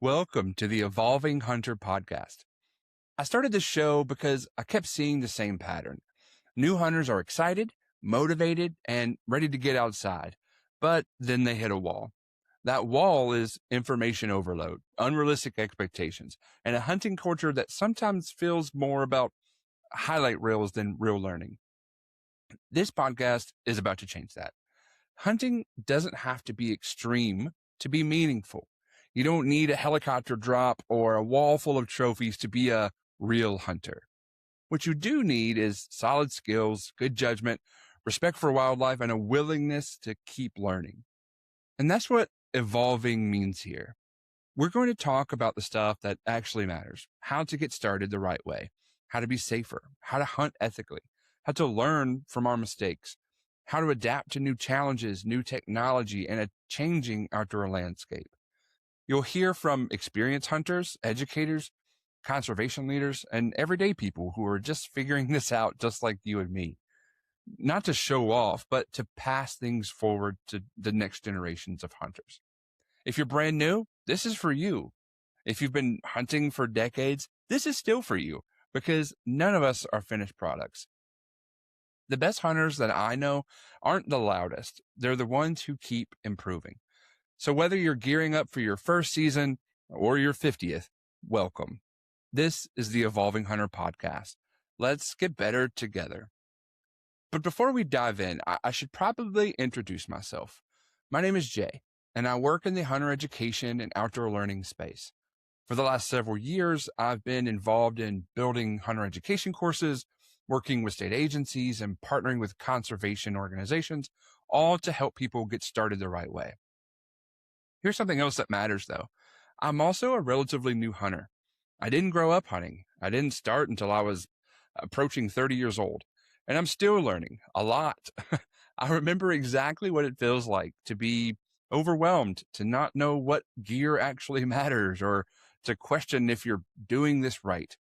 Welcome to the Evolving Hunter podcast. I started this show because I kept seeing the same pattern. New hunters are excited, motivated, and ready to get outside, but then they hit a wall. That wall is information overload, unrealistic expectations, and a hunting culture that sometimes feels more about highlight reels than real learning. This podcast is about to change that. Hunting doesn't have to be extreme to be meaningful. You don't need a helicopter drop or a wall full of trophies to be a real hunter. What you do need is solid skills, good judgment, respect for wildlife, and a willingness to keep learning. And that's what evolving means here. We're going to talk about the stuff that actually matters, how to get started the right way, how to be safer, how to hunt ethically, how to learn from our mistakes, how to adapt to new challenges, new technology, and a changing outdoor landscape. You'll hear from experienced hunters, educators, conservation leaders, and everyday people who are just figuring this out just like you and me. Not to show off, but to pass things forward to the next generations of hunters. If you're brand new, this is for you. If you've been hunting for decades, this is still for you because none of us are finished products. The best hunters that I know aren't the loudest. They're the ones who keep improving. So whether you're gearing up for your first season or your 50th, welcome. This is the Evolving Hunter podcast. Let's get better together. But before we dive in, I should probably introduce myself. My name is Jae, and I work in the hunter education and outdoor learning space. For the last several years, I've been involved in building hunter education courses, working with state agencies, and partnering with conservation organizations, all to help people get started the right way. Here's something else that matters, though. I'm also a relatively new hunter. I didn't grow up hunting. I didn't start until I was approaching 30 years old, and I'm still learning a lot. I remember exactly what it feels like to be overwhelmed, to not know what gear actually matters, or to question if you're doing this right,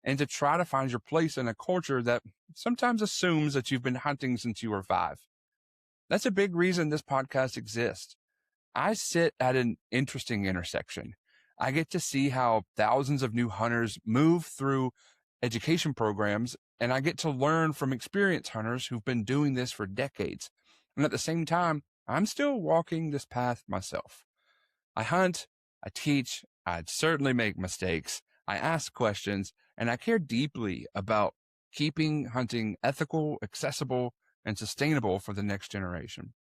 and to try to find your place in a culture that sometimes assumes that you've been hunting since you were 5. That's a big reason this podcast exists. I sit at an interesting intersection. I get to see how thousands of new hunters move through education programs, and I get to learn from experienced hunters who've been doing this for decades. And at the same time, I'm still walking this path myself. I hunt, I teach, I certainly make mistakes, I ask questions, and I care deeply about keeping hunting ethical, accessible, and sustainable for the next generation.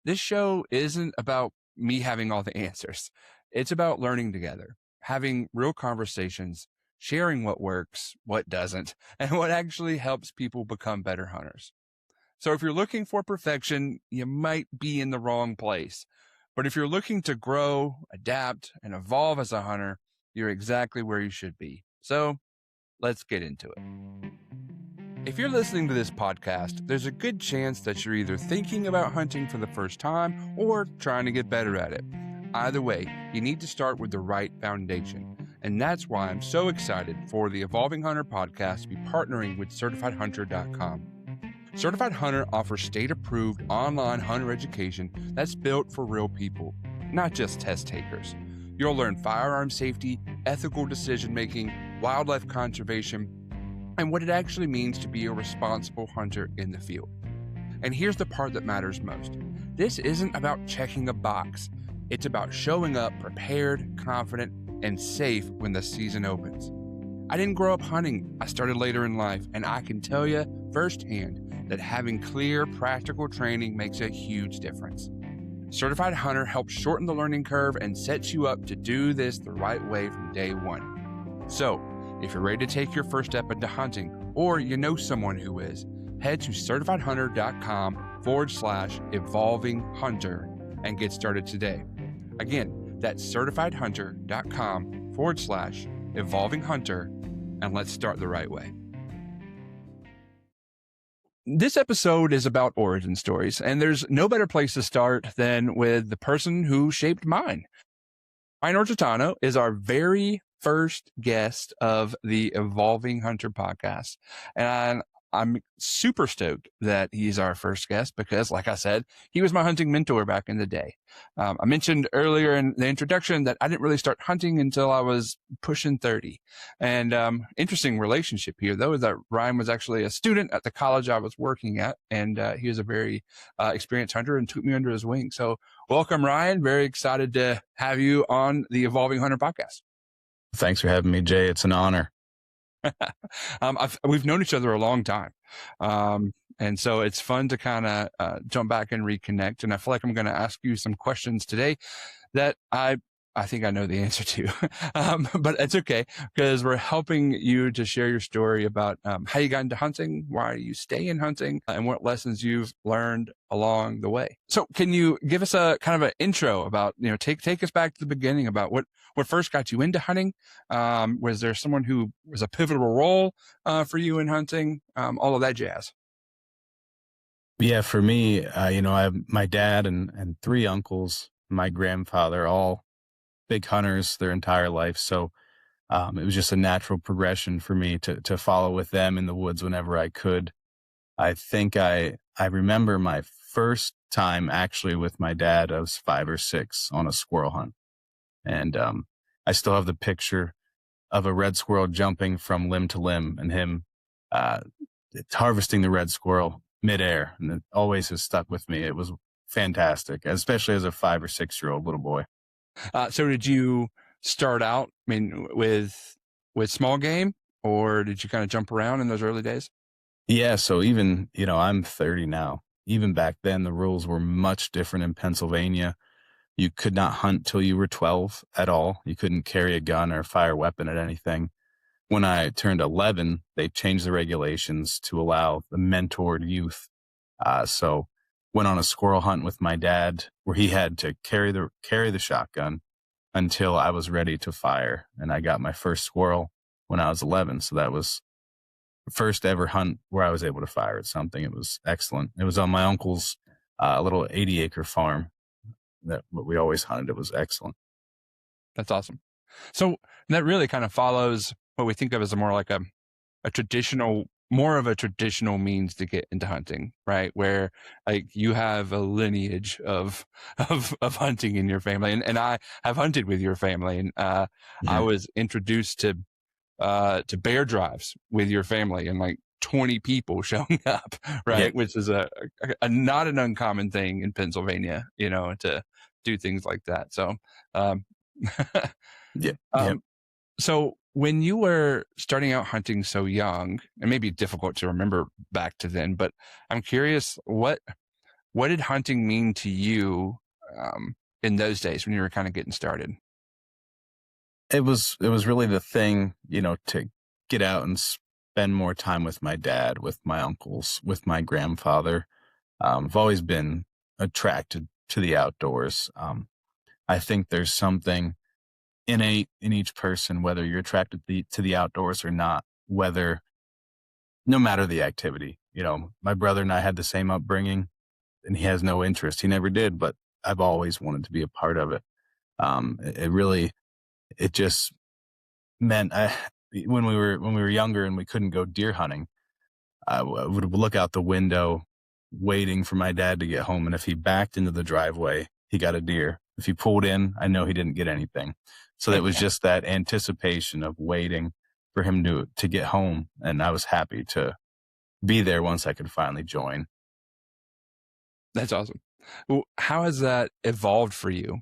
This show isn't about me having all the answers. It's about learning together, having real conversations, sharing what works, what doesn't, and what actually helps people become better hunters. So if you're looking for perfection, you might be in the wrong place. But if you're looking to grow, adapt, and evolve as a hunter, you're exactly where you should be. So let's get into it. If you're listening to this podcast, there's a good chance that you're either thinking about hunting for the first time or trying to get better at it. Either way, you need to start with the right foundation. And that's why I'm so excited for the Evolving Hunter podcast to be partnering with CertifiedHunter.com. Certified Hunter offers state-approved online hunter education that's built for real people, not just test takers. You'll learn firearm safety, ethical decision-making, wildlife conservation, and what it actually means to be a responsible hunter in the field. And here's the part that matters most. This isn't about checking a box. It's about showing up prepared, confident, and safe when the season opens. I didn't grow up hunting. I started later in life, and I can tell you firsthand that having clear, practical training makes a huge difference. Certified Hunter helps shorten the learning curve and sets you up to do this the right way from day one. So, if you're ready to take your first step into hunting, or you know someone who is, head to certifiedhunter.com/evolving hunter and get started today. Again, that's certifiedhunter.com/evolving hunter, and let's start the right way. This episode is about origin stories, and there's no better place to start than with the person who shaped mine. Ryan Orgitano is our very first guest of the Evolving Hunter podcast. And I'm super stoked that he's our first guest because, like I said, he was my hunting mentor back in the day. I mentioned earlier in the introduction that I didn't really start hunting until I was pushing 30. And interesting relationship here, though, is that Ryan was actually a student at the college I was working at, and he was a very experienced hunter and took me under his wing. So welcome, Ryan. Very excited to have you on the Evolving Hunter podcast. Thanks for having me, Jay. It's an honor. We've known each other a long time. And so it's fun to kind of jump back and reconnect. And I feel like I'm going to ask you some questions today that I think I know the answer to, but it's okay because we're helping you to share your story about how you got into hunting, why you stay in hunting, and what lessons you've learned along the way. So can you give us a kind of an intro about, take us back to the beginning about what first got you into hunting? Was there someone who was a pivotal role for you in hunting? All of that jazz. Yeah, for me, I have my dad and three uncles, my grandfather, all big hunters their entire life. So it was just a natural progression for me to follow with them in the woods whenever I could. I think I remember my first time actually with my dad. I was 5 or 6 on a squirrel hunt. And I still have the picture of a red squirrel jumping from limb to limb and him harvesting the red squirrel midair. And it always has stuck with me. It was fantastic, especially as a 5 or 6-year-old little boy. So did you start out, with small game, or did you kind of jump around in those early days? Yeah. So even, I'm 30 now. Even back then, the rules were much different in Pennsylvania. You could not hunt till you were 12 at all. You couldn't carry a gun or fire a weapon at anything. When I turned 11, they changed the regulations to allow the mentored youth. So went on a squirrel hunt with my dad where he had to carry the shotgun until I was ready to fire. And I got my first squirrel when I was 11. So that was the first ever hunt where I was able to fire at something. It was excellent. It was on my uncle's little 80-acre farm that we always hunted. It was excellent. That's awesome. So that really kind of follows what we think of as more of a traditional means to get into hunting, right? Where like you have a lineage of hunting in your family, and I have hunted with your family, and I was introduced to bear drives with your family, and like 20 people showing up, right? Yeah. Which is a not an uncommon thing in Pennsylvania, to do things like that. So, Yeah. So when you were starting out hunting so young, it may be difficult to remember back to then, but I'm curious, what did hunting mean to you in those days when you were kind of getting started? It was really the thing, to get out and spend more time with my dad, with my uncles, with my grandfather. I've always been attracted to the outdoors. I think there's something innate in each person, whether you're attracted to the outdoors or not, no matter the activity. My brother and I had the same upbringing, and he has no interest. He never did, but I've always wanted to be a part of it. It just meant when we were younger and we couldn't go deer hunting, I would look out the window waiting for my dad to get home. And if he backed into the driveway, he got a deer. If he pulled in, I know he didn't get anything. So it was just that anticipation of waiting for him to get home. And I was happy to be there once I could finally join. That's awesome. Well, how has that evolved for you?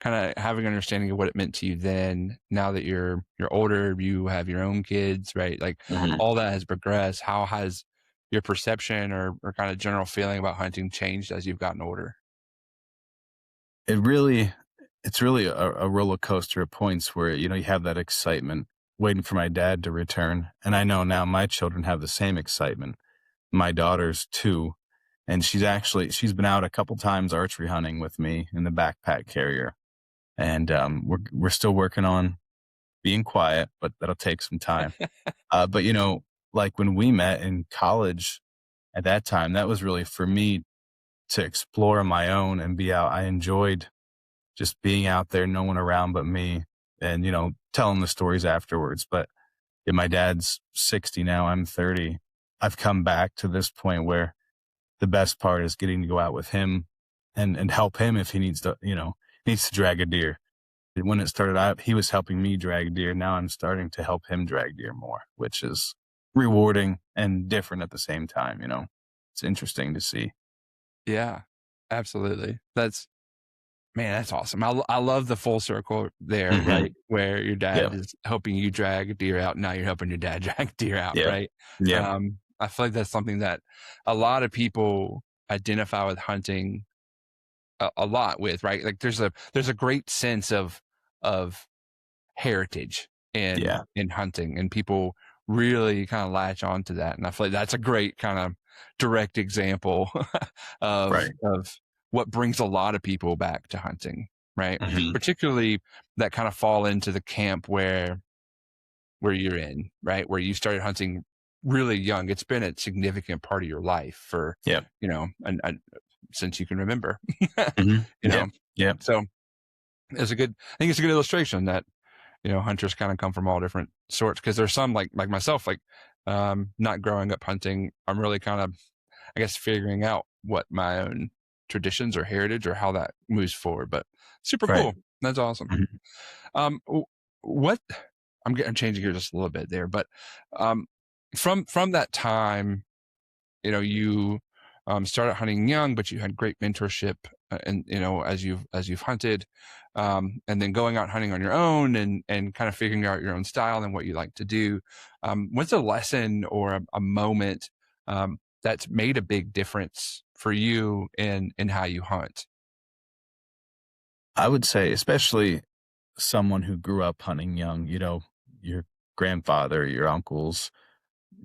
Kind of having an understanding of what it meant to you then, now that you're older, you have your own kids, right? Like all that has progressed. How has your perception or kind of general feeling about hunting changed as you've gotten older? It's really a roller coaster at points where, you have that excitement waiting for my dad to return. And I know now my children have the same excitement, my daughters too. And she's been out a couple times archery hunting with me in the backpack carrier. And we're still working on being quiet, but that'll take some time. But like when we met in college at that time, that was really for me to explore on my own and be out. I enjoyed just being out there, no one around but me, and telling the stories afterwards. But my dad's 60 now, I'm 30. I've come back to this point where the best part is getting to go out with him and help him if he needs to, needs to drag a deer. When it started out, he was helping me drag deer. Now I'm starting to help him drag deer more, which is rewarding and different at the same time. It's interesting to see. Yeah, absolutely. Man, that's awesome. I love the full circle there, Mm-hmm. right? Where your dad Yeah. is helping you drag a deer out. Now you're helping your dad drag deer out, Yeah. right? Yeah. I feel like that's something that a lot of people identify with hunting a lot with, right? Like there's a great sense of heritage Yeah. in hunting, and people really kind of latch onto that. And I feel like that's a great kind of direct example of Right. what brings a lot of people back to hunting, right? Mm-hmm. Particularly that kind of fall into the camp where you're in, right? Where you started hunting really young. It's been a significant part of your life for, Yeah. and since you can remember, Mm-hmm. you Yeah. know. Yeah. So I think it's a good illustration that, hunters kind of come from all different sorts, because there's some like myself, like not growing up hunting. I'm really kind of, I guess, figuring out what my own traditions or heritage or how that moves forward. But super Right. cool. That's awesome. Mm-hmm. What I'm changing here just a little bit there, but from that time, you started hunting young, but you had great mentorship, and as you've hunted, and then going out hunting on your own and kind of figuring out your own style and what you like to do. What's a lesson or a moment that's made a big difference for you in how you hunt? I would say, especially someone who grew up hunting young, your grandfather, your uncles,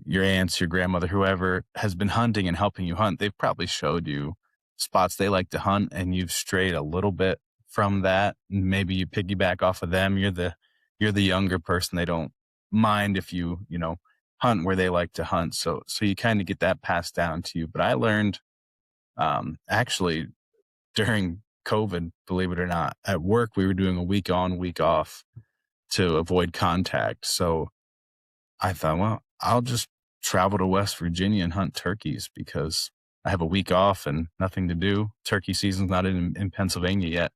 your aunts, your grandmother, whoever has been hunting and helping you hunt, they've probably showed you spots they like to hunt, and you've strayed a little bit from that. Maybe you piggyback off of them. You're the younger person. They don't mind if you hunt where they like to hunt. So you kind of get that passed down to you. But I learned actually during COVID, believe it or not, at work we were doing a week on, week off to avoid contact. So I thought, well, I'll just travel to West Virginia and hunt turkeys because I have a week off and nothing to do. Turkey season's not in Pennsylvania yet.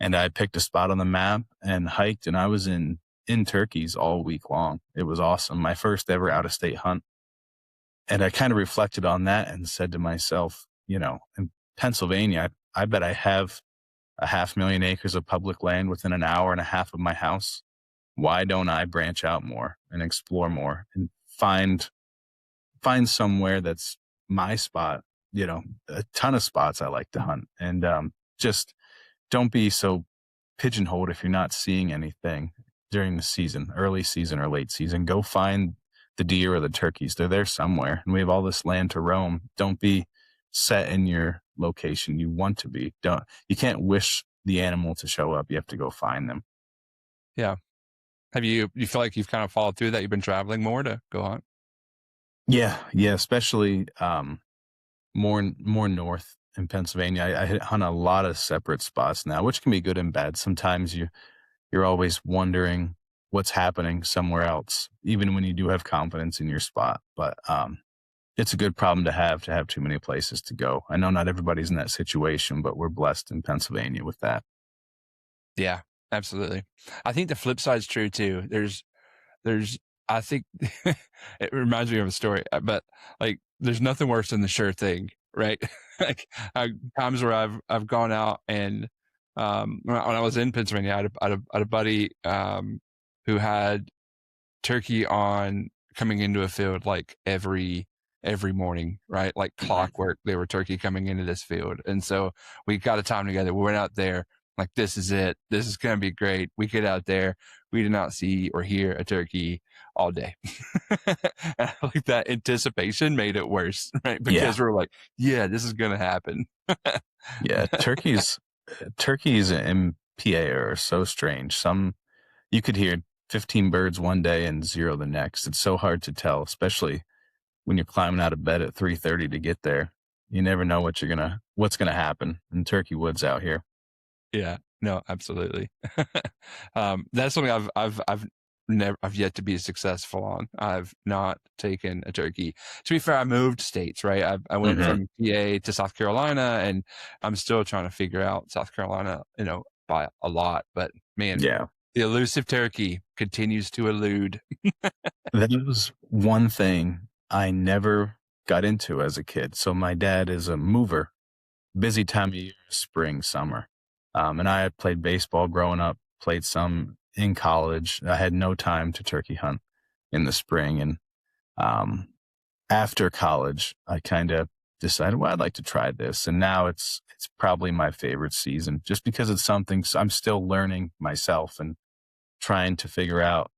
And I picked a spot on the map and hiked, and I was in turkeys all week long. It was awesome. My first ever out of state hunt. And I kind of reflected on that and said to myself, in Pennsylvania, I bet I have a 500,000 acres of public land within an hour and a half of my house. Why don't I branch out more and explore more and find somewhere that's my spot? A ton of spots I like to hunt, and just don't be so pigeonholed if you're not seeing anything during the season, early season or late season. Go find the deer or the turkeys. They're there somewhere, and we have all this land to roam. Don't be set in your location you want to be. You can't wish the animal to show up. You have to go find them. Yeah. Have you feel like you've kind of followed through that? You've been traveling more to go hunt? Yeah, especially more north in Pennsylvania. I hunt a lot of separate spots now, which can be good and bad. Sometimes you're always wondering what's happening somewhere else, even when you do have confidence in your spot. But it's a good problem to have too many places to go. I know not everybody's in that situation, but we're blessed in Pennsylvania with that. Yeah, absolutely. I think the flip side's true too. There's I think it reminds me of a story, but like there's nothing worse than the sure thing, right? Like times where I've gone out and when I was in Pennsylvania, I had a buddy who had turkey on coming into a field like every morning, right? Like clockwork, there were turkey coming into this field. And so we got a time together. We went out there, like, this is it. This is going to be great. We get out there. We did not see or hear a turkey all day. And I like that anticipation made it worse, right? Because we're like, yeah, this is going to happen. Yeah. Turkeys in PA are so strange. You could hear 15 birds one day and zero the next. It's so hard to tell, especially when you're climbing out of bed at 3:30 to get there. You never know what's gonna happen in turkey woods out here. Yeah, no, absolutely. That's something I've I've yet to be successful on. I've not taken a turkey. To be fair, I moved states, right? I went Mhm. from PA to South Carolina, and I'm still trying to figure out South Carolina, by a lot. But man, Yeah. the elusive turkey continues to elude. That was one thing I never got into as a kid. So my dad is a mover, busy time of year, spring, summer. And I had played baseball growing up, played some in college. I had no time to turkey hunt in the spring. And um, after college, I kind of decided, well, I'd like to try this. And now it's probably my favorite season just because it's something I'm still learning myself and trying to figure out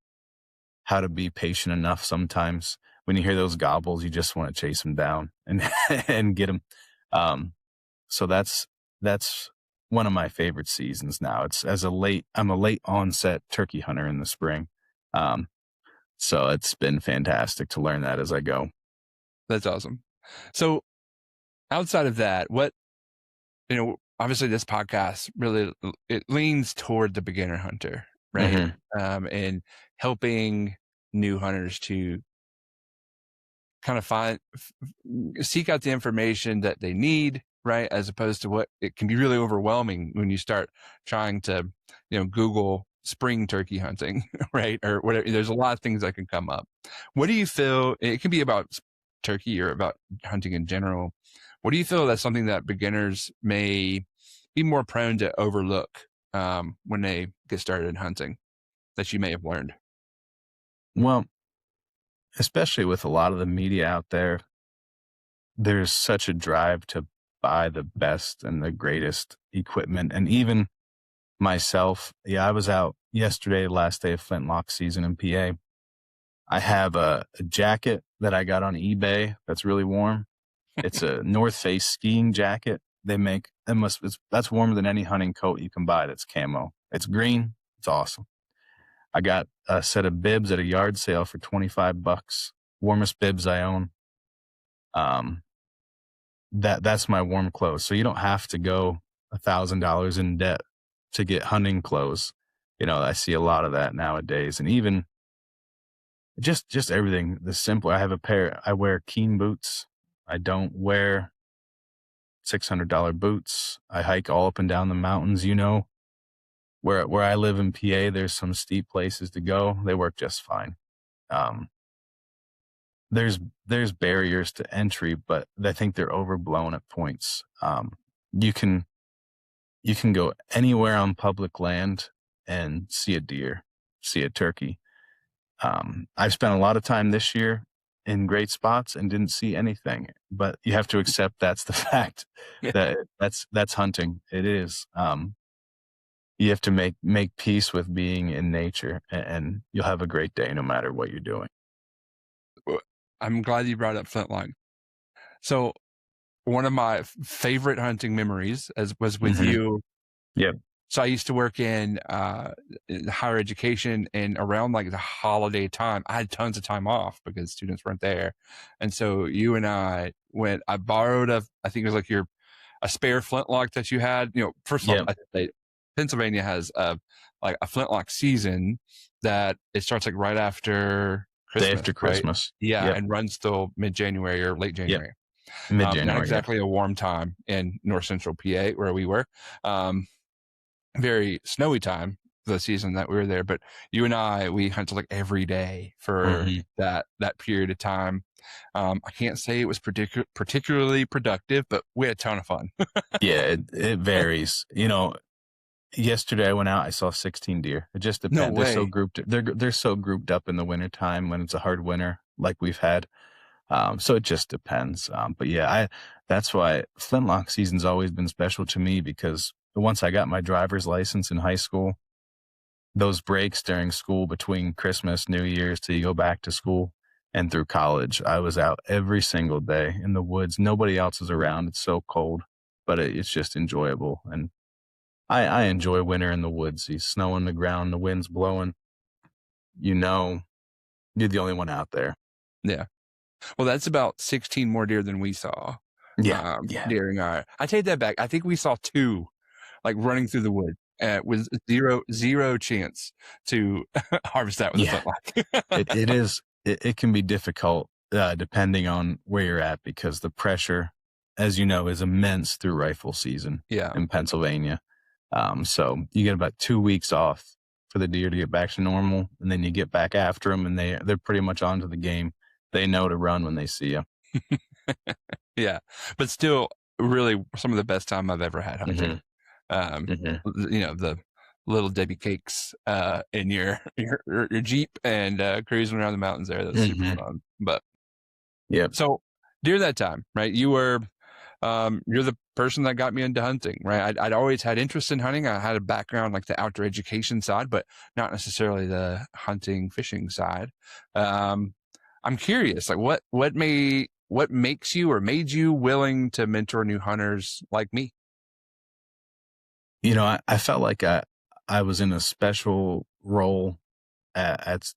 how to be patient enough sometimes. When you hear those gobbles, you just want to chase them down and and get them. Um, so that's one of my favorite seasons now. I'm a late onset turkey hunter in the spring. Um, so it's been fantastic to learn that as I go. That's awesome. So outside of that, obviously this podcast really, it leans toward the beginner hunter, right? Hmm. And helping new hunters to kind of seek out the information that they need, right? As opposed to what it can be really overwhelming when you start trying to, Google spring turkey hunting, right? Or whatever. There's a lot of things that can come up. What do you feel? It can be about turkey or about hunting in general. What do you feel that's something that beginners may be more prone to overlook when they get started in hunting that you may have learned? Well, especially with a lot of the media out there, there's such a drive to buy the best and the greatest equipment. And even myself, yeah, I was out yesterday, last day of flintlock season in PA. I have a jacket that I got on eBay that's really warm. It's a North Face skiing jacket. They make that's warmer than any hunting coat you can buy that's camo. It's green. It's awesome. I got a set of bibs at a yard sale for $25. Warmest bibs I own. Um, that's my warm clothes. So you don't have to go $1,000 in debt to get hunting clothes. I see a lot of that nowadays, and even just everything. The simple. I wear Keen boots. I don't wear $600 boots. I hike all up and down the mountains. Where I live in PA, there's some steep places to go. They work just fine. Um, there's barriers to entry, but I think they're overblown at points. You can go anywhere on public land and see a deer, see a turkey. I've spent a lot of time this year in great spots and didn't see anything, but you have to accept that's the fact that that's hunting. It is. You have to make peace with being in nature, and you'll have a great day no matter what you're doing. I'm glad you brought up flintlock. So one of my favorite hunting memories was with Mhm. you. Yep. So I used to work in higher education, and around like the holiday time, I had tons of time off because students weren't there. And so you and I I borrowed I think it was like a spare flintlock that you had. First off, Yep. I think Pennsylvania has like a flintlock season that it starts like right after Day Christmas, after right? Christmas. Yeah, Yep. and runs till mid-January or late Yep. January. Not Mid-January. Yep. exactly a warm time in north central PA where we were. Very snowy time the season that we were there, but you and we hunted like every day for Mhm. that period of time. I can't say it was particularly productive, but we had a ton of fun. Yeah, it varies. Yesterday I went out, I saw 16 deer. It just No depends. way. They're so grouped up in the wintertime when it's a hard winter like we've had. So it just depends. But yeah, that's why flintlock season's always been special to me because once I got my driver's license in high school, those breaks during school between Christmas, New Year's till you go back to school and through college, I was out every single day in the woods. Nobody else is around. It's so cold, but it's just enjoyable. And I enjoy winter in the woods. The snow on the ground, the wind's blowing. You know, you're the only one out there. Yeah. Well, that's about 16 more deer than we saw Yeah. Yeah. during I take that back. I think we saw two like running through the woods. with zero chance to harvest that with a Yeah, flintlock. it is. It can be difficult depending on where you're at because the pressure, as you know, is immense through rifle season Yeah. in Pennsylvania. So you get about 2 weeks off for the deer to get back to normal, and then you get back after them, and they're pretty much onto the game. They know to run when they see you. Yeah. But still, really, some of the best time I've ever had hunting. Mm-hmm. Mm-hmm. The little Debbie cakes in your Jeep and cruising around the mountains there. That's super Mm-hmm. fun. But Yep. so during that time, right, you're the person that got me into hunting, right? I'd always had interest in hunting. I had a background like the outdoor education side, but not necessarily the hunting, fishing side. I'm curious, like what makes you or made you willing to mentor new hunters like me? I felt like I was in a special role at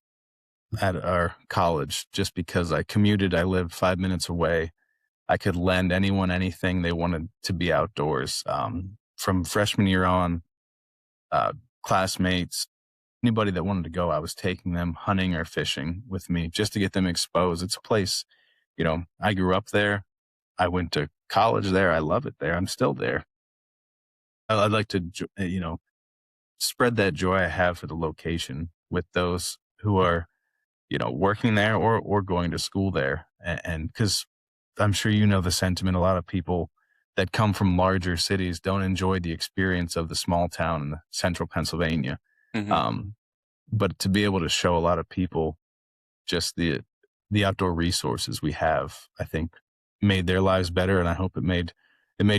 our college just because I commuted. I lived 5 minutes away. I could lend anyone anything they wanted to be outdoors. From freshman year on, uh, classmates, anybody that wanted to go, I was taking them hunting or fishing with me just to get them exposed. It's a place, I grew up there. I went to college there. I love it there. I'm still there. I'd like to, spread that joy I have for the location with those who are, working there or going to school there. And because I'm sure you know the sentiment, a lot of people that come from larger cities don't enjoy the experience of the small town in the central Pennsylvania. Mm-hmm. Um, but to be able to show a lot of people just the outdoor resources we have, I think made their lives better. And I hope it made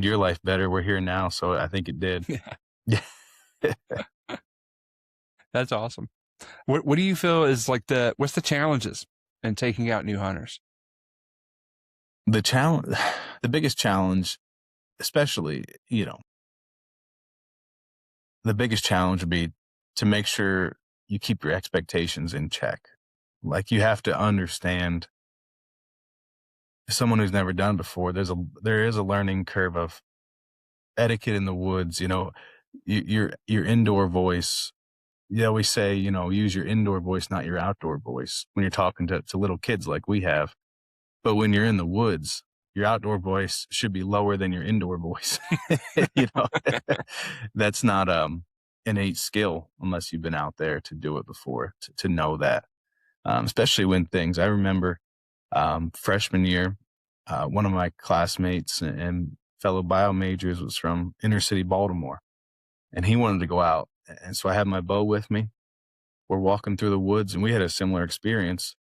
your life better. We're here now. So I think it did. Yeah, that's awesome. What do you feel is like what's the challenges in taking out new hunters? The challenge, the biggest challenge, especially, the biggest challenge would be to make sure you keep your expectations in check. Like you have to understand someone who's never done before, there is a learning curve of etiquette in the woods, your indoor voice. You always say, use your indoor voice, not your outdoor voice when you're talking to little kids like we have. But when you're in the woods, your outdoor voice should be lower than your indoor voice. you know, that's not innate skill unless you've been out there to do it before to know that. Especially when I remember freshman year, one of my classmates and fellow bio majors was from inner city Baltimore, and he wanted to go out. And so I had my bow with me. We're walking through the woods, and we had a similar experience,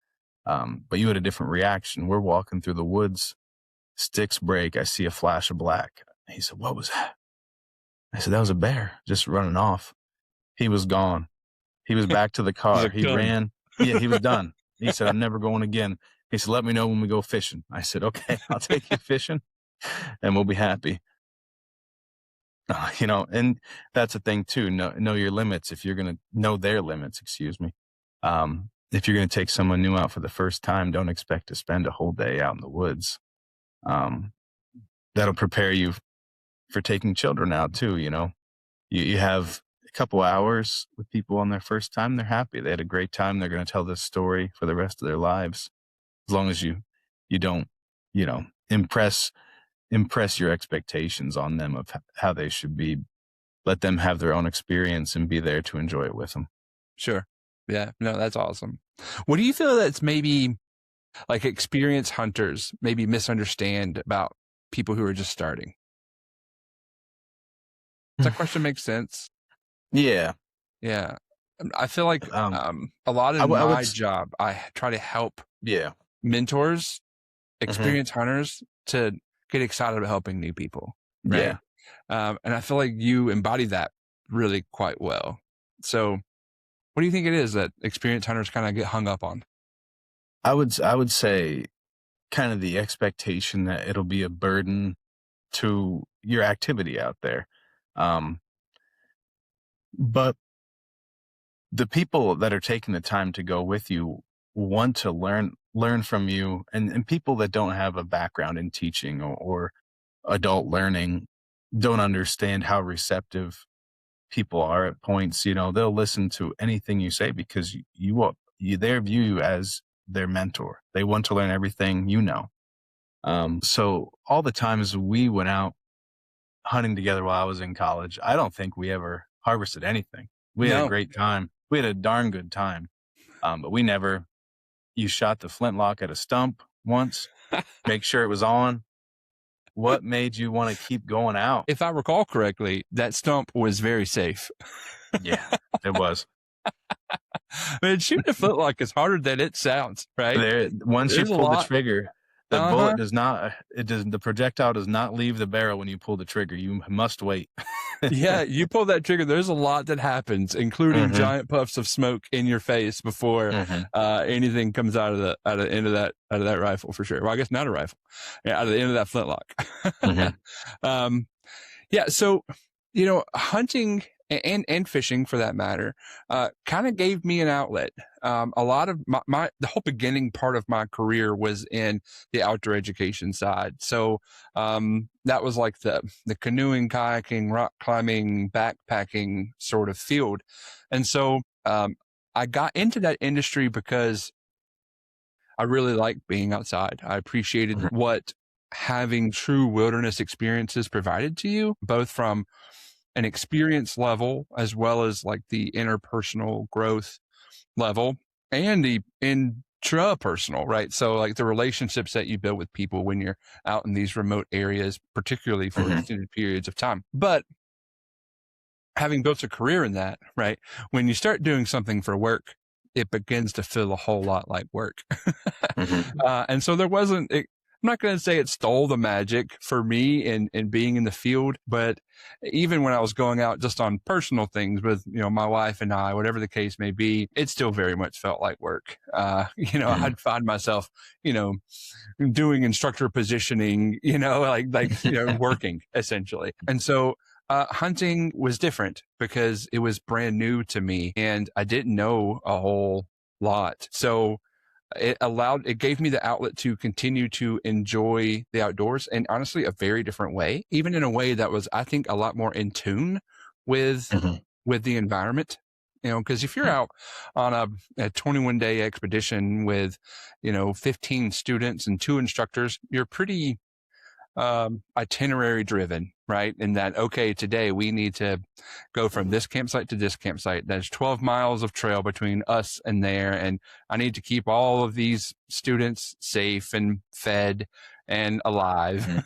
but you had a different reaction. We're walking through the woods, sticks break. I see a flash of black. He said, "What was that?" I said, "That was a bear just running off." He was gone. He was back to the He's car. like, He done. ran. Yeah, he was done. He said, "I'm never going again." He said, "Let me know when we go fishing." I said, "Okay, I'll take you fishing and we'll be happy." And that's the thing too. Know your limits. If you're going to know their limits, excuse me. If you're going to take someone new out for the first time, don't expect to spend a whole day out in the woods. That'll prepare you for taking children out too. You have a couple hours with people on their first time. They're happy. They had a great time. They're going to tell this story for the rest of their lives. As long as you don't, impress your expectations on them of how they should be. Let them have their own experience and be there to enjoy it with them. Sure. Yeah. No, that's awesome. What do you feel that's maybe like experienced hunters maybe misunderstand about people who are just starting? Does that question make sense? Yeah. Yeah. I feel like a lot I in would, my job, I try to help yeah. mentors, Mm-hmm. experienced hunters to get excited about helping new people. Right. Yeah. And I feel like you embody that really quite well. So what do you think it is that experienced hunters kind of get hung up on? I would say kind of the expectation that it'll be a burden to your activity out there. But the people that are taking the time to go with you want to learn from you, and people that don't have a background in teaching or adult learning don't understand how receptive people are at points, they'll listen to anything you say because they view you as their mentor. They want to learn everything you know. So all the times we went out hunting together while I was in college, I don't think we ever harvested anything. We had a No. great time. We had a darn good time. But you shot the flintlock at a stump once, make sure it was on. What made you want to keep going out? If I recall correctly, that stump was very safe. Yeah, it was. Man, shooting a flintlock is harder than it sounds, right? Once you There's a pull the lot. trigger, the bullet the projectile does not leave the barrel when you pull the trigger. You must wait. Yeah, you pull that trigger. There's a lot that happens, including giant puffs of smoke in your face before anything comes out of the end of that rifle, for sure. Well, I guess not a rifle. Yeah, out of the end of that flintlock. Yeah, so hunting and fishing, for that matter, kind of gave me an outlet. A lot of the whole beginning part of my career was in the outdoor education side. So that was like the canoeing, kayaking, rock climbing, backpacking sort of field. And so I got into that industry because I really liked being outside. I appreciated what having true wilderness experiences provided to you, both from an experience level as well as like the interpersonal growth level and the intrapersonal, right? So like the relationships that you build with people when you're out in these remote areas, particularly for extended periods of time. But having built a career in that, right, when you start doing something for work, it begins to feel a whole lot like work. And so there wasn't, I'm not going to say it stole the magic for me in being in the field, but even when I was going out just on personal things with, my wife and I, whatever the case may be, it still very much felt like work. I'd find myself, doing instructor positioning, working essentially. And so hunting was different because it was brand new to me and I didn't know a whole lot. So it gave me the outlet to continue to enjoy the outdoors in honestly a very different way, even in a way that was, I think, a lot more in tune with the environment. Because if you're out on a 21-day expedition with, 15 students and 2 instructors, you're pretty itinerary driven, right? In that, okay, today we need to go from this campsite to this campsite. There's 12 miles of trail between us and there. And I need to keep all of these students safe and fed and alive,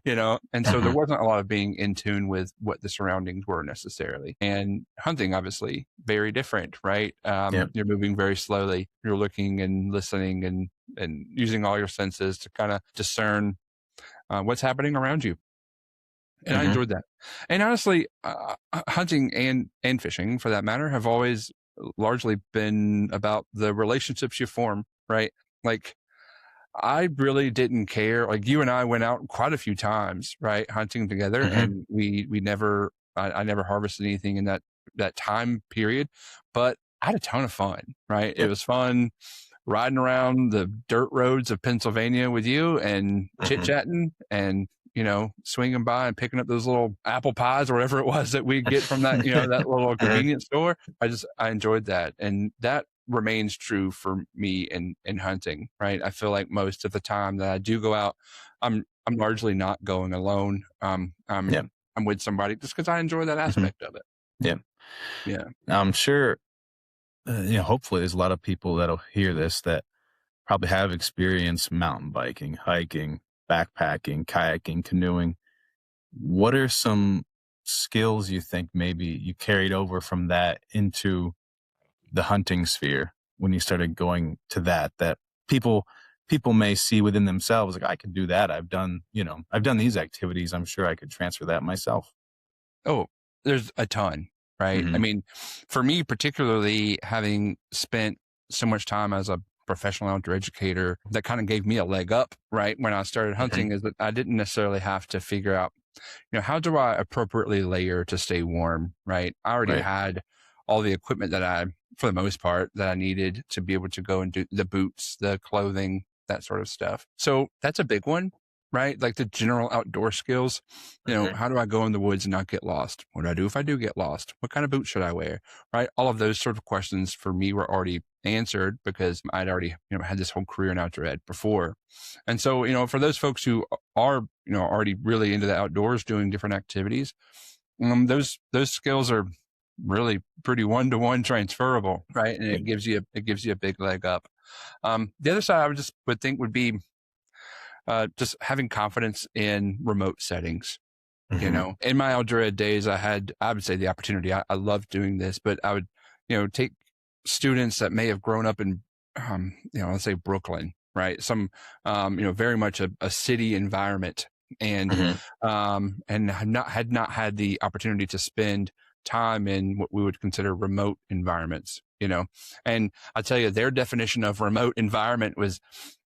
and so there wasn't a lot of being in tune with what the surroundings were necessarily. And hunting, obviously, very different, right? You're moving very slowly. You're looking and listening and using all your senses to kind of discern what's happening around you. And I enjoyed that. And honestly, hunting and fishing, for that matter, have always largely been about the relationships you form, right? Like, I really didn't care. Like, you and I went out quite a few times, right, hunting together, and we never, I never harvested anything in that time period, but I had a ton of fun, right? It was fun riding around the dirt roads of Pennsylvania with you and chit-chatting and, swinging by and picking up those little apple pies or whatever it was that we get from that, that little convenience store. I enjoyed that. And that remains true for me in hunting, right? I feel like most of the time that I do go out, I'm largely not going alone. I'm with somebody just because I enjoy that aspect of it. Yeah. Now, I'm sure, hopefully there's a lot of people that'll hear this that probably have experienced mountain biking, hiking, backpacking, kayaking, canoeing. What are some skills you think maybe you carried over from that into the hunting sphere when you started going to that people may see within themselves, like, I could do that. I've done these activities. I'm sure I could transfer that myself. Oh, there's a ton, right? I mean, for me, particularly having spent so much time as a professional outdoor educator, that kind of gave me a leg up, right? When I started hunting, is that I didn't necessarily have to figure out, how do I appropriately layer to stay warm, right? I already had all the equipment that for the most part, that I needed to be able to go and do the boots, the clothing, that sort of stuff. So that's a big one, right? Like the general outdoor skills. How do I go in the woods and not get lost? What do I do if I do get lost? What kind of boots should I wear? Right? All of those sort of questions for me were already answered because I'd already, had this whole career in outdoor ed before. And so, for those folks who are, already really into the outdoors doing different activities, those skills are really pretty one-to-one transferable, right? And it gives you a big leg up. The other side I would think would be just having confidence in remote settings. In my outdoor ed days, I would say the opportunity. I loved doing this, but I would, take students that may have grown up in, let's say Brooklyn, right? Some, very much a city environment, and had not had the opportunity to spend time in what we would consider remote environments, and I'll tell you, their definition of remote environment was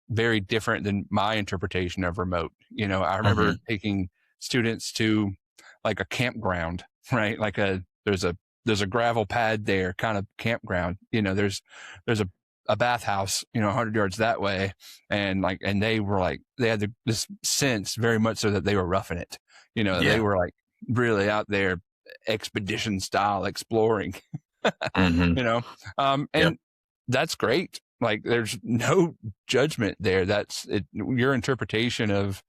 very different than my interpretation of remote. I remember taking students to like a campground, right? Like there's a gravel pad there, kind of campground. There's a bathhouse, 100 yards that way, and they were like, they had this sense very much so that they were roughing it. They were like really out there, expedition style exploring. And that's great. Like there's no judgment there. That's it. Your interpretation of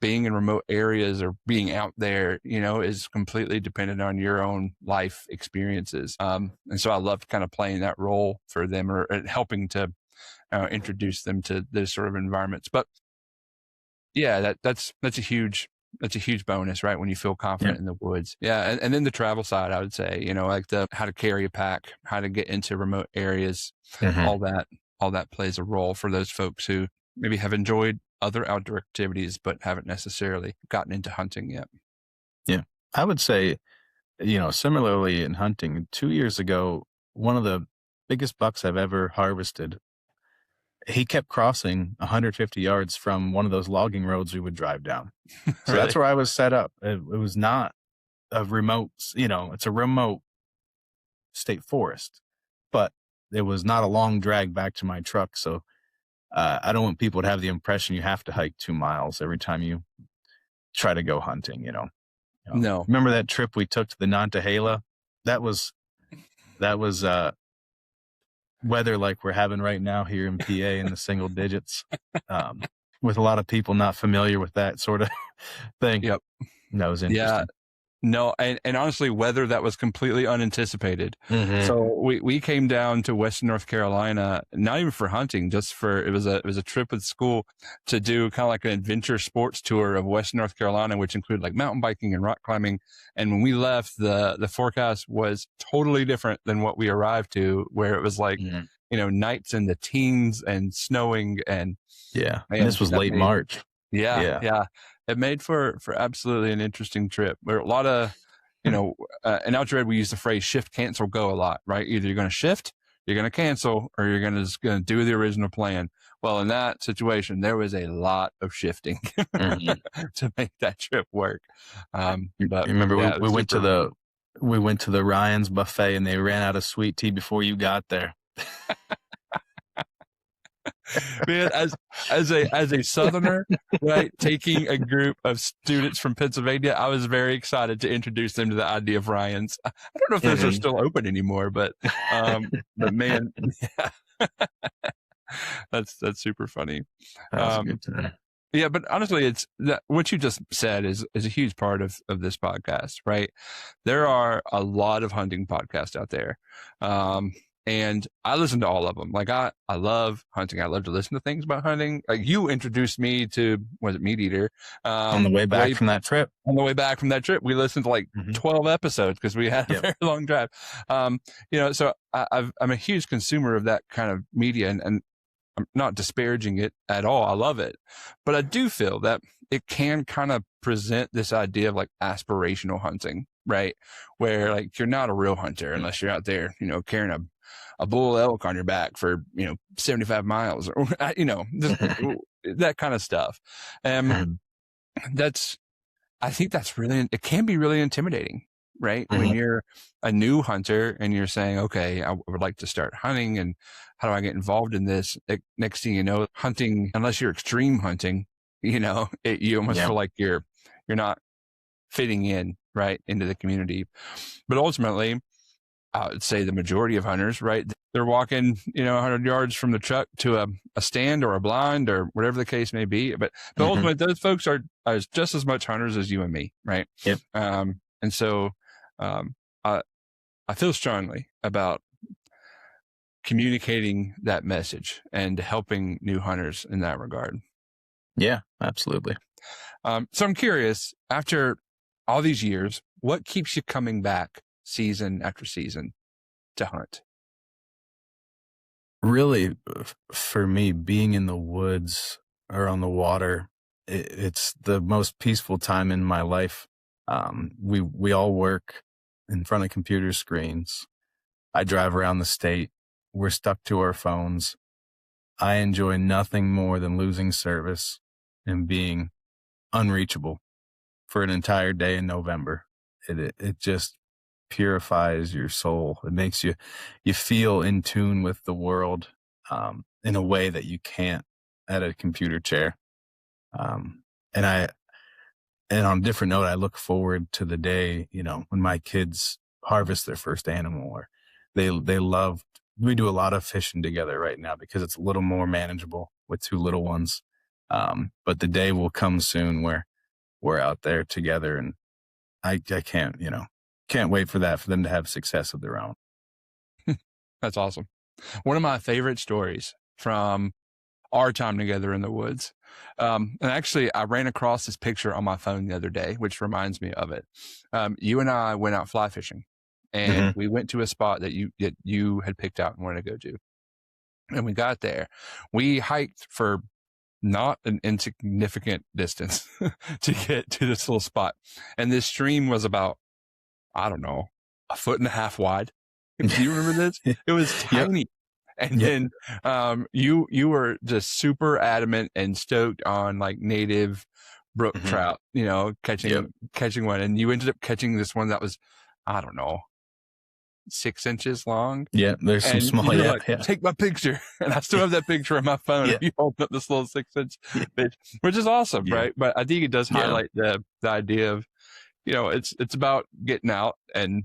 being in remote areas or being out there, is completely dependent on your own life experiences. And so I loved kind of playing that role for them or helping to introduce them to those sort of environments. But yeah, that's a huge bonus, right? When you feel confident in the woods. Yeah. And then the travel side, I would say, like how to carry a pack, how to get into remote areas, all that plays a role for those folks who maybe have enjoyed other outdoor activities, but haven't necessarily gotten into hunting yet. Yeah. I would say, similarly in hunting, 2 years ago, one of the biggest bucks I've ever harvested, he kept crossing 150 yards from one of those logging roads we would drive down. So that's where I was set up. It was not a remote, it's a remote state forest, but it was not a long drag back to my truck. So I don't want people to have the impression you have to hike 2 miles every time you try to go hunting, No. Remember that trip we took to the Nantahala? That was weather like we're having right now here in PA in the single digits, with a lot of people not familiar with that sort of thing. Yep. That was interesting. Yeah. No, and honestly, weather that was completely unanticipated. So we came down to Western North Carolina, not even for hunting, just it was a trip with school to do kind of like an adventure sports tour of Western North Carolina, which included like mountain biking and rock climbing. And when we left, the forecast was totally different than what we arrived to, where it was like, nights in the teens and snowing and man, this was late March. Yeah. It made for absolutely an interesting trip. There are a lot of, in outdoor ed, we use the phrase shift, cancel, go a lot, right? Either you're going to shift, you're going to cancel, or you're going to do the original plan. Well, in that situation, there was a lot of shifting to make that trip work. But remember, we went to the Ryan's buffet and they ran out of sweet tea before you got there. Man, as a Southerner, right, taking a group of students from Pennsylvania, I was very excited to introduce them to the idea of Ryan's. I don't know if those are still open anymore, but man, yeah. that's super funny. Yeah, but honestly, it's what you just said is a huge part of this podcast, right? There are a lot of hunting podcasts out there. And I listen to all of them. Like I love hunting. I love to listen to things about hunting. Like you introduced me to, was it Meat Eater? On the way back from that trip. On the way back from that trip, we listened to like 12 episodes because we had a very long drive. So I'm a huge consumer of that kind of media, and I'm not disparaging it at all. I love it. But I do feel that it can kind of present this idea of like aspirational hunting, right? Where like you're not a real hunter unless you're out there, carrying a bull elk on your back for, 75 miles or, that kind of stuff. I think that's really, it can be really intimidating, right? When you're a new hunter and you're saying, okay, I would like to start hunting and how do I get involved in this? Next thing you know, hunting, unless you're extreme hunting, You almost Yeah. feel like you're not fitting in right into the community. But ultimately, I would say the majority of hunters, right, they're walking, 100 yards from the truck to a stand or a blind or whatever the case may be. But ultimately, those folks are just as much hunters as you and me, right? Yep. And so I feel strongly about communicating that message and helping new hunters in that regard. Yeah, absolutely. So I'm curious, after all these years, what keeps you coming back season after season to hunt? Really, for me, being in the woods or on the water, it's the most peaceful time in my life. We all work in front of computer screens. I drive around the state. We're stuck to our phones. I enjoy nothing more than losing service and being unreachable for an entire day in November. It just purifies your soul. It makes you feel in tune with the world in a way that you can't at a computer chair. Um, and on a different note, I look forward to the day, when my kids harvest their first animal, or they love. We do a lot of fishing together right now because it's a little more manageable with two little ones. But the day will come soon where we're out there together, and I can't wait for them to have success of their own. That's awesome. One of my favorite stories from our time together in the woods. And actually, I ran across this picture on my phone the other day, which reminds me of it. You and I went out fly fishing, and we went to a spot that you had picked out and wanted to go to. And we got there. We hiked for not an insignificant distance to get to this little spot. And this stream was about, I don't know, 1.5 feet wide. Do you remember this? It was tiny. Yep. And then you were just super adamant and stoked on like native brook trout, catching one. And you ended up catching this one that was, I don't know, 6 inches long. Yeah, there's some small. Yeah, take my picture, and I still have that picture on my phone. Yeah. You holding up this little 6-inch fish, which is awesome, right? But I think it does highlight the idea of, it's about getting out and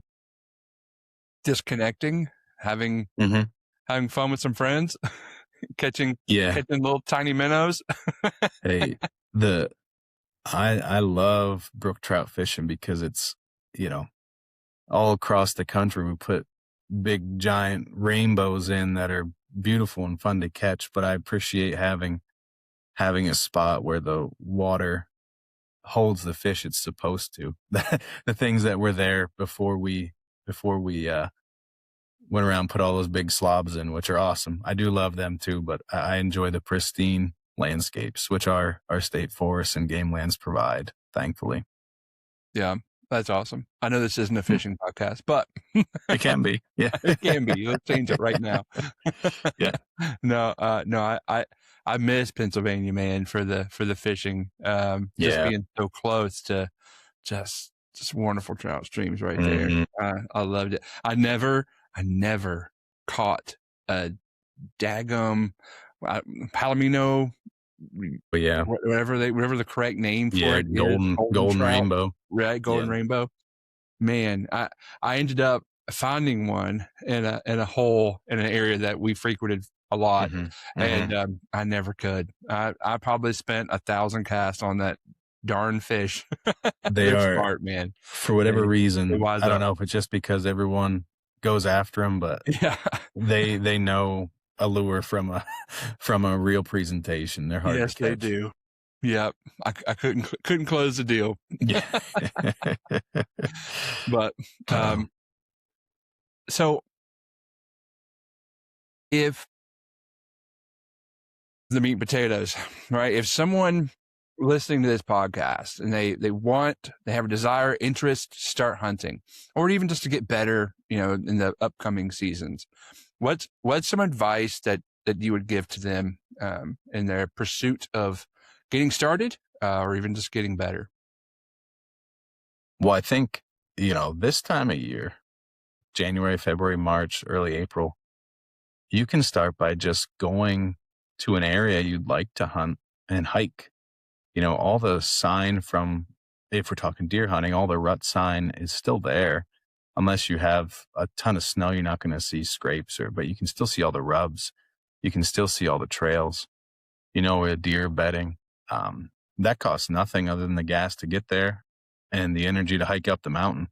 disconnecting, having fun with some friends, catching little tiny minnows. Hey, I love brook trout fishing because it's, all across the country we put big giant rainbows in that are beautiful and fun to catch. But I appreciate having a spot where the water holds the fish it's supposed to. The things that were there before we went around, put all those big slobs in, which are awesome. I do love them too, but I enjoy the pristine landscapes, which our state forests and game lands provide, thankfully. Yeah, that's awesome. I know this isn't a fishing podcast, but it can be. Yeah, it can be. Let's change it right now. Yeah. No, I miss Pennsylvania, man, for the fishing. Just being so close to just wonderful trout streams right there. I loved it. I never caught a daggum palomino. But yeah, whatever the correct name for it. Golden rainbow. Right, golden rainbow. Man, I ended up finding one in a hole in an area that we frequented a lot, and I never could. I probably spent 1,000 casts on that darn fish. They are smart, man. For whatever reason. I don't know if it's just because everyone goes after them, but they know a lure from a real presentation. They're hard to catch. Yes, they do. Yep. I couldn't close the deal. Yeah. But so if the meat and potatoes, right? If someone listening to this podcast and they have a desire, interest to start hunting, or even just to get better, in the upcoming seasons, what's some advice that you would give to them in their pursuit of getting started, or even just getting better? Well, I think, this time of year, January, February, March, early April, you can start by just going to an area you'd like to hunt and hike. all the sign from, if we're talking deer hunting, all the rut sign is still there. Unless you have a ton of snow, you're not going to see scrapes, but you can still see all the rubs. You can still see all the trails, a deer bedding. That costs nothing other than the gas to get there and the energy to hike up the mountain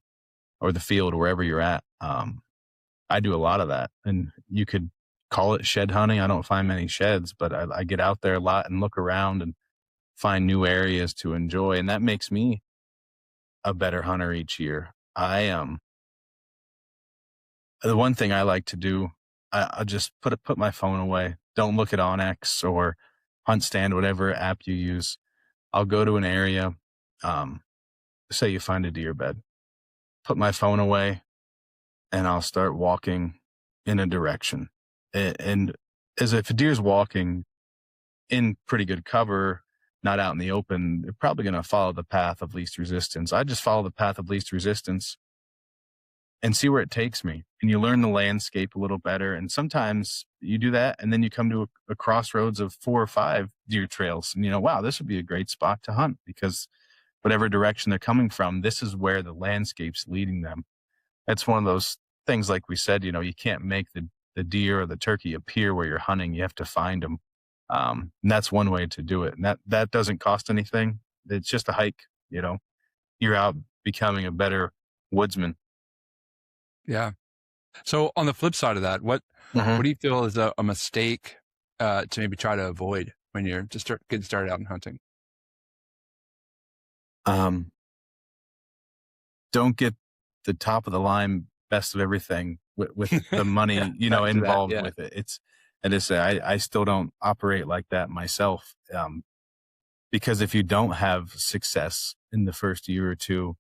or the field, wherever you're at. I do a lot of that, and you could call it shed hunting. I don't find many sheds, but I get out there a lot and look around and find new areas to enjoy. And that makes me a better hunter each year. The one thing I like to do, I just put my phone away. Don't look at Onyx or Hunt Stand, whatever app you use. I'll go to an area, say you find a deer bed, put my phone away, and I'll start walking in a direction. And as if a deer's walking in pretty good cover, not out in the open, they're probably going to follow the path of least resistance. I just follow the path of least resistance and see where it takes me. And you learn the landscape a little better. And sometimes you do that, and then you come to a crossroads of 4 or 5 deer trails. And wow, this would be a great spot to hunt, because whatever direction they're coming from, this is where the landscape's leading them. That's one of those things, like we said, you can't make the deer or the turkey appear where you're hunting. You have to find them. And that's one way to do it. And that doesn't cost anything. It's just a hike. You're out becoming a better woodsman. Yeah. So on the flip side of that, what do you feel is a mistake to maybe try to avoid when you're just getting started out in hunting? Don't get the top of the line, best of everything with the money, involved with it. I still don't operate like that myself. Because if you don't have success in the first year or two,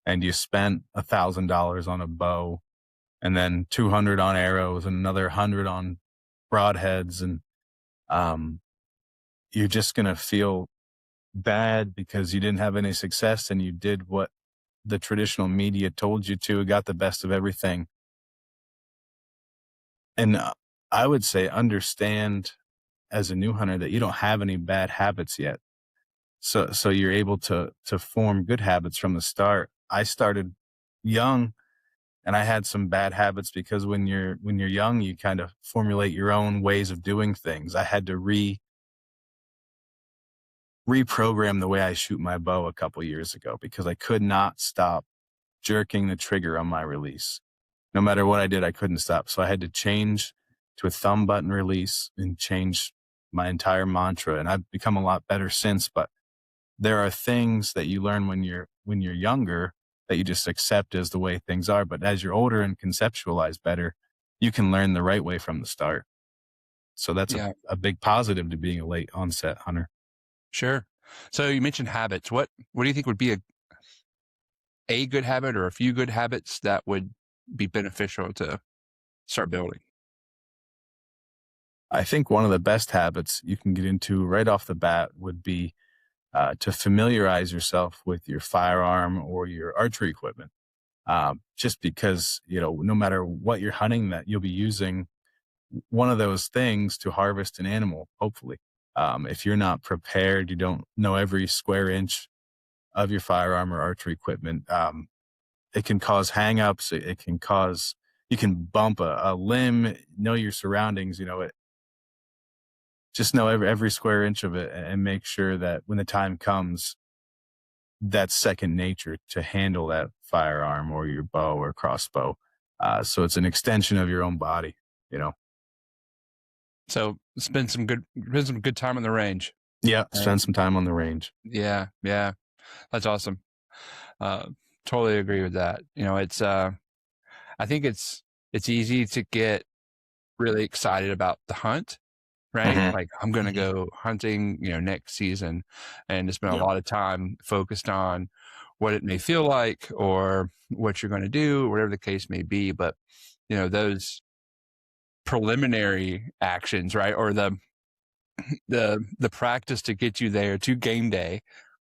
and you spent $1,000 on a bow, and then 200 on arrows, and another 100 on broadheads, and you're just going to feel bad because you didn't have any success, and you did what the traditional media told you to, got the best of everything. And I would say, understand as a new hunter that you don't have any bad habits yet. So you're able to form good habits from the start. I started young, and I had some bad habits because when you're young, you kind of formulate your own ways of doing things. I had to reprogram the way I shoot my bow a couple years ago, because I could not stop jerking the trigger on my release. No matter what I did, I couldn't stop. So I had to change to a thumb button release and change my entire mantra. And I've become a lot better since, but there are things that you learn when you're younger that you just accept as the way things are. But as you're older and conceptualize better, you can learn the right way from the start. So that's a big positive to being a late onset hunter. Sure. So you mentioned habits. What do you think would be a good habit, or a few good habits that would be beneficial to start building? I think one of the best habits you can get into right off the bat would be to familiarize yourself with your firearm or your archery equipment. Just because, no matter what you're hunting, that you'll be using one of those things to harvest an animal, hopefully. If you're not prepared, you don't know every square inch of your firearm or archery equipment, it can cause hangups. It can cause, you can bump a limb, know your surroundings, just know every square inch of it, and make sure that when the time comes, that's second nature to handle that firearm or your bow or crossbow. So it's an extension of your own body, So spend some good time on the range. Yeah, spend some time on the range. Yeah, that's awesome. Totally agree with that. It's I think it's easy to get really excited about the hunt, right? Mm-hmm. Like, I'm going to go hunting, next season, and to spend a lot of time focused on what it may feel like or what you're going to do, whatever the case may be. But, those preliminary actions, right? Or the practice to get you there to game day,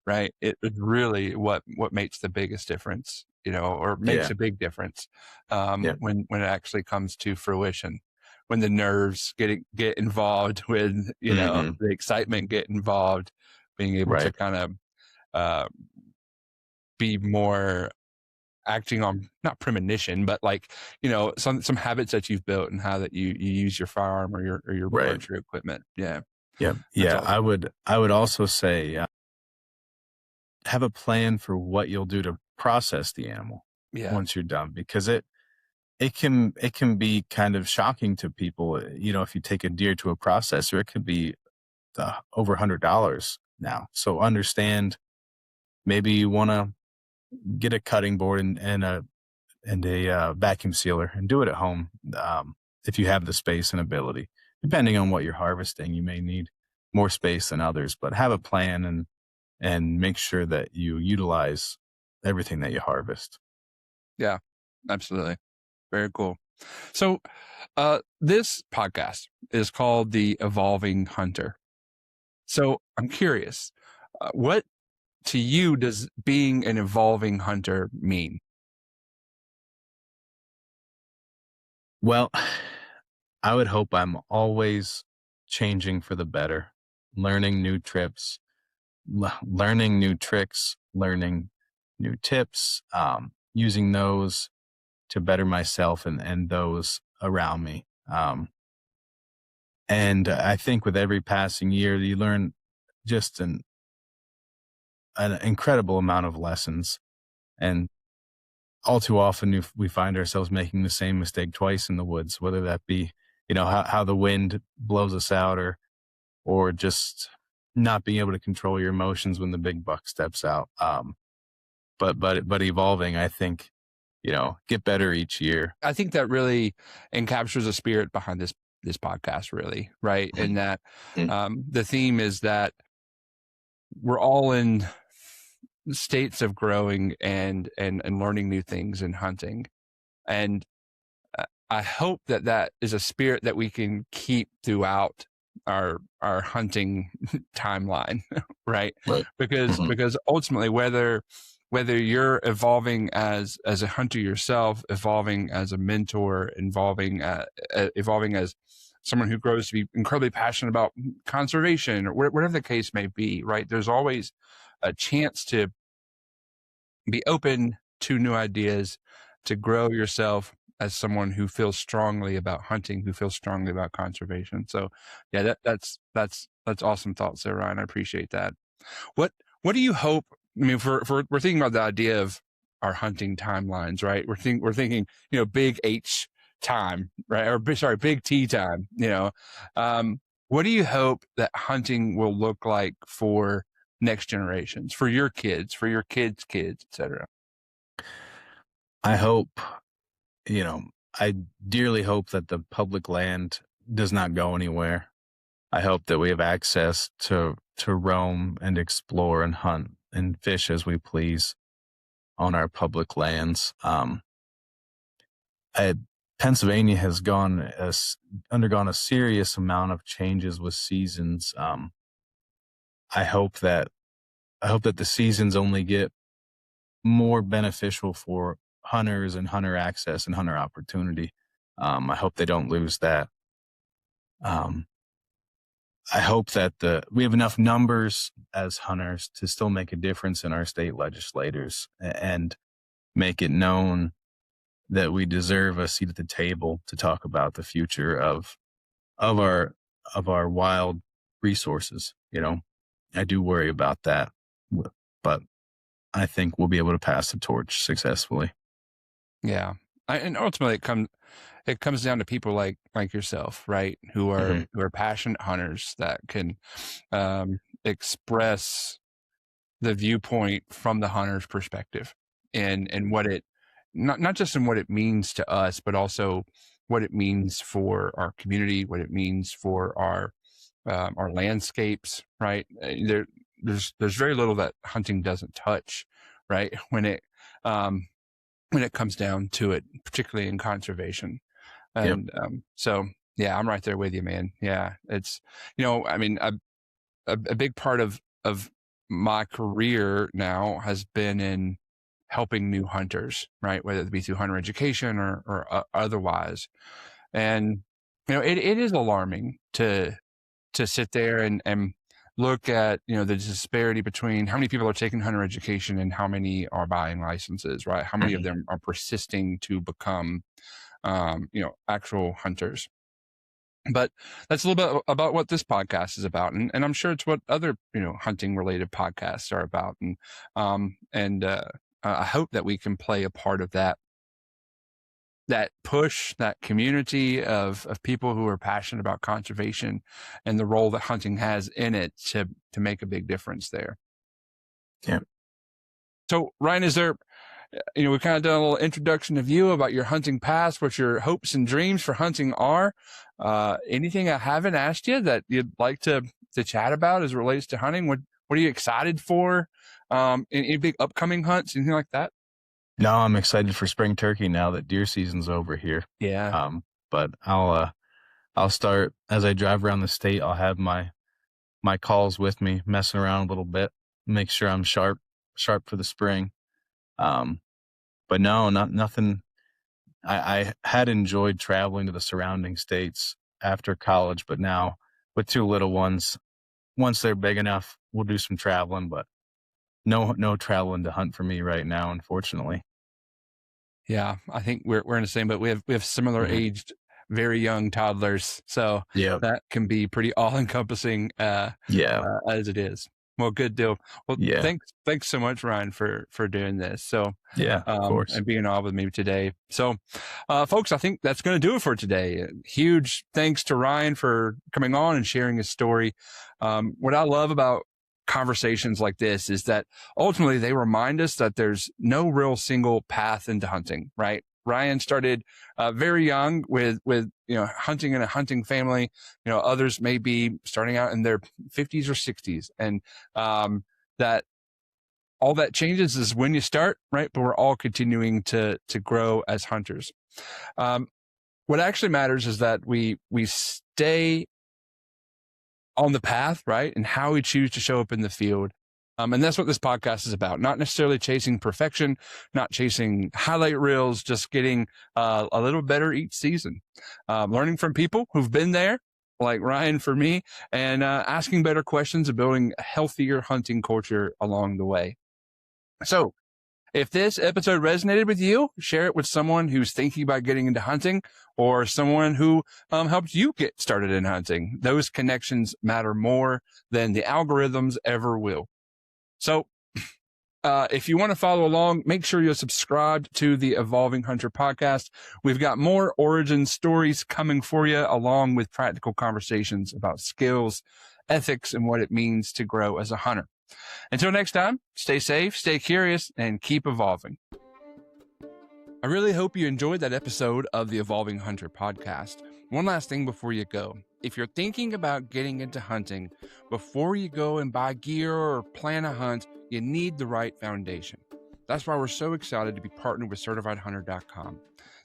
right? It is really what makes the biggest difference, or makes a big difference when it actually comes to fruition. When the nerves get involved, when the excitement get involved, being able to Right. kind of uh, be more acting on not premonition, but like, some habits that you've built and how that you use your firearm or your Right. archery equipment. Yeah, Yeah. that's Yeah. awesome. I would also say have a plan for what you'll do to process the animal Yeah, once you're done, because it can be kind of shocking to people. If you take a deer to a processor, it could be over $100 now. So understand, maybe you want to get a cutting board and a vacuum sealer and do it at home. If you have the space and ability, depending on what you're harvesting, you may need more space than others, but have a plan and make sure that you utilize everything that you harvest. yeah, absolutely. Very cool. So, this podcast is called The Evolving Hunter. So I'm curious, what to you does being an evolving hunter mean? Well, I would hope I'm always changing for the better, learning new trips, learning new tricks, learning new tips, using those to better myself and those around me. And I think with every passing year, you learn just an incredible amount of lessons. And all too often, we find ourselves making the same mistake twice in the woods, whether that be, how the wind blows us out, or just not being able to control your emotions when the big buck steps out. But evolving, I think, get better each year. I think that really encaptures the spirit behind this podcast, really, right? And that the theme is that we're all in states of growing and learning new things and hunting, and I hope that is a spirit that we can keep throughout our hunting timeline, right? Right. Because Mhm. because ultimately, whether you're evolving as a hunter yourself, evolving as a mentor, evolving as someone who grows to be incredibly passionate about conservation, or whatever the case may be, right? There's always a chance to be open to new ideas, to grow yourself as someone who feels strongly about hunting, who feels strongly about conservation. So yeah, that's awesome thoughts there, Ryan. I appreciate that. What what do you hope? I mean, for we're thinking about the idea of our hunting timelines, right? We're thinking, big H time, right? Sorry, big T time, what do you hope that hunting will look like for next generations, for your kids, for your kids' kids, etc.? I hope, you know, I dearly hope that the public land does not go anywhere. I hope that we have access to roam and explore and hunt and fish as we please on our public lands. I, Pennsylvania has undergone a serious amount of changes with seasons. I hope that the seasons only get more beneficial for hunters and hunter access and hunter opportunity. I hope they don't lose that. Um, I hope that we have enough numbers as hunters to still make a difference in our state legislators and make it known that we deserve a seat at the table to talk about the future of our of our wild resources. I do worry about that, but I think we'll be able to pass the torch successfully. Yeah, and ultimately it comes down to people like yourself, right? Mhm. Who are passionate hunters that can express the viewpoint from the hunter's perspective, and what it not just in what it means to us, but also what it means for our community, what it means for our landscapes, right? There's very little that hunting doesn't touch, right? When it comes down to it, particularly in conservation. Yep. And so, yeah, I'm right there with you, man. Yeah, it's, I mean, a big part of my career now has been in helping new hunters, right? Whether it be through hunter education or otherwise. And it is alarming to sit there and look at, the disparity between how many people are taking hunter education and how many are buying licenses, right? How many of them are persisting to become, actual hunters. But that's a little bit about what this podcast is about, and I'm sure it's what other hunting related podcasts are about, and I hope that we can play a part of that push, that community of people who are passionate about conservation and the role that hunting has in it to make a big difference there. Yeah. So Ryan, is there, we've kind of done a little introduction of you about your hunting past, what your hopes and dreams for hunting are. Anything I haven't asked you that you'd like to chat about as it relates to hunting? What are you excited for? Any big upcoming hunts, anything like that? No, I'm excited for spring turkey now that deer season's over here. Yeah. But I'll start as I drive around the state. I'll have my calls with me, messing around a little bit, make sure I'm sharp for the spring. But no, nothing. I had enjoyed traveling to the surrounding states after college, but now with 2 little ones, once they're big enough, we'll do some traveling, but no traveling to hunt for me right now, unfortunately. Yeah, I think we're in the same, but we have similar aged, very young toddlers, so that can be pretty all encompassing. As it is. Well, good deal. Well, thanks so much, Ryan, for doing this. So of course, and being on with me today. So, folks, I think that's going to do it for today. Huge thanks to Ryan for coming on and sharing his story. What I love about conversations like this is that ultimately they remind us that there's no real single path into hunting, right? Ryan started very young with hunting in a hunting family. Others may be starting out in their 50s or 60s, and that all that changes is when you start, right? But we're all continuing to grow as hunters. What actually matters is that we stay on the path, right? And how we choose to show up in the field. And that's what this podcast is about. Not necessarily chasing perfection, not chasing highlight reels, just getting a little better each season. Learning from people who've been there, like Ryan for me, and asking better questions and building a healthier hunting culture along the way. So if this episode resonated with you, share it with someone who's thinking about getting into hunting or someone who helped you get started in hunting. Those connections matter more than the algorithms ever will. So if you want to follow along, make sure you're subscribed to the Evolving Hunter podcast. We've got more origin stories coming for you, along with practical conversations about skills, ethics, and what it means to grow as a hunter. Until next time, stay safe, stay curious, and keep evolving. I really hope you enjoyed that episode of the Evolving Hunter podcast. One last thing before you go. If you're thinking about getting into hunting, before you go and buy gear or plan a hunt, you need the right foundation. That's why we're so excited to be partnered with CertifiedHunter.com.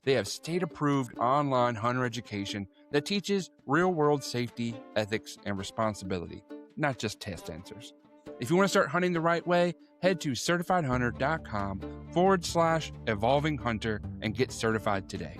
They have state-approved online hunter education that teaches real-world safety, ethics, and responsibility, not just test answers. If you want to start hunting the right way, head to CertifiedHunter.com/evolvinghunter and get certified today.